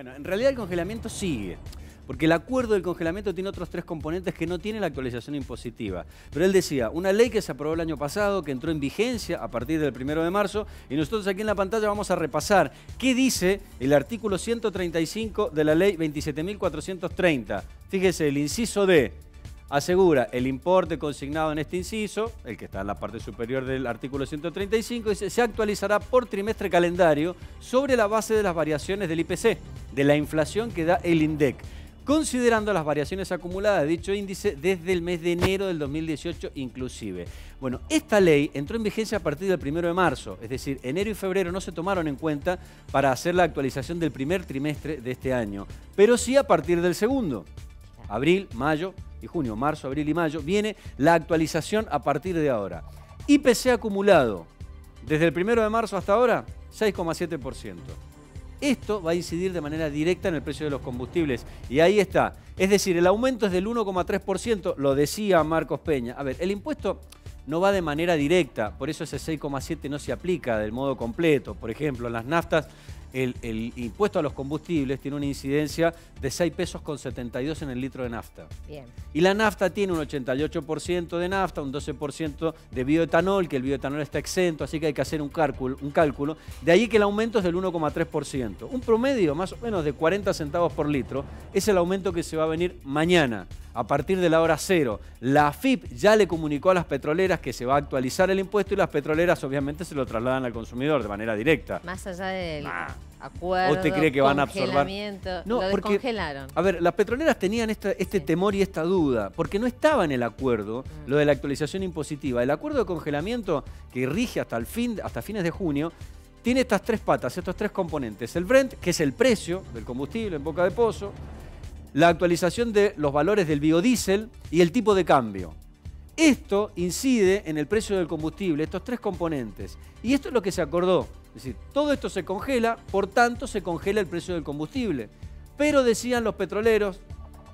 Bueno, en realidad el congelamiento sigue, porque el acuerdo del congelamiento tiene otros 3 componentes que no tiene la actualización impositiva. Pero él decía, una ley que se aprobó el año pasado, que entró en vigencia a partir del 1 de marzo, y nosotros aquí en la pantalla vamos a repasar qué dice el artículo 135 de la ley 27.430. Fíjese, el inciso D asegura el importe consignado en este inciso, el que está en la parte superior del artículo 135, dice, se actualizará por trimestre calendario sobre la base de las variaciones del IPC, de la inflación que da el INDEC, considerando las variaciones acumuladas de dicho índice desde el mes de enero del 2018 inclusive. Bueno, esta ley entró en vigencia a partir del 1 de marzo, es decir, enero y febrero no se tomaron en cuenta para hacer la actualización del primer trimestre de este año, pero sí a partir del segundo, abril, mayo y junio, marzo, abril y mayo, viene la actualización a partir de ahora. IPC acumulado, desde el 1 de marzo hasta ahora, 6,7%. Esto va a incidir de manera directa en el precio de los combustibles. Y ahí está. Es decir, el aumento es del 1,3%, lo decía Marcos Peña. A ver, el impuesto no va de manera directa, por eso ese 6,7 no se aplica del modo completo. Por ejemplo, en las naftas, el impuesto a los combustibles tiene una incidencia de 6 pesos con 72 en el litro de nafta. Bien. Y la nafta tiene un 88% de nafta, un 12% de bioetanol, que el bioetanol está exento, así que hay que hacer un cálculo. De ahí que el aumento es del 1,3%. Un promedio más o menos de 40 centavos por litro es el aumento que se va a venir mañana, a partir de la hora cero. La AFIP ya le comunicó a las petroleras que se va a actualizar el impuesto y las petroleras obviamente se lo trasladan al consumidor de manera directa. Más allá del acuerdo, ¿usted cree que van a absorber? No, lo descongelaron. A ver, las petroleras tenían este temor y esta duda, porque no estaba en el acuerdo lo de la actualización impositiva. El acuerdo de congelamiento que rige hasta fines de junio tiene estas 3 patas, estos 3 componentes. El Brent, que es el precio del combustible en boca de pozo, la actualización de los valores del biodiesel y el tipo de cambio. Esto incide en el precio del combustible, estos 3 componentes. Y esto es lo que se acordó. Es decir, todo esto se congela, por tanto se congela el precio del combustible. Pero decían los petroleros,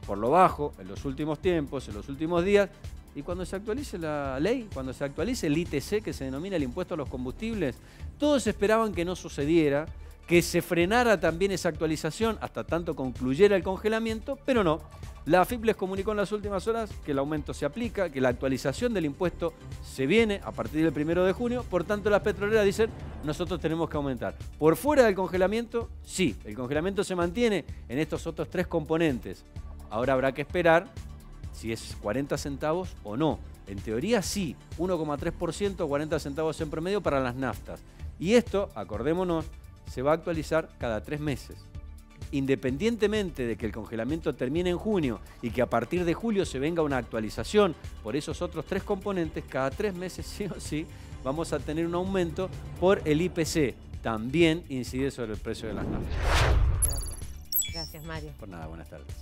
por lo bajo, en los últimos tiempos, en los últimos días, y cuando se actualice la ley, cuando se actualice el ITC, que se denomina el impuesto a los combustibles, todos esperaban que no sucediera, que se frenara también esa actualización hasta tanto concluyera el congelamiento, pero no. La AFIP les comunicó en las últimas horas que el aumento se aplica, que la actualización del impuesto se viene a partir del 1 de junio, por tanto las petroleras dicen, nosotros tenemos que aumentar. Por fuera del congelamiento, sí, el congelamiento se mantiene en estos otros 3 componentes. Ahora habrá que esperar si es 40 centavos o no. En teoría sí, 1,3%, 40 centavos en promedio para las naftas. Y esto, acordémonos, se va a actualizar cada 3 meses. Independientemente de que el congelamiento termine en junio y que a partir de julio se venga una actualización por esos otros 3 componentes, cada 3 meses sí o sí vamos a tener un aumento por el IPC. También incide sobre el precio de las naftas. Gracias, Mario. Por nada, buenas tardes.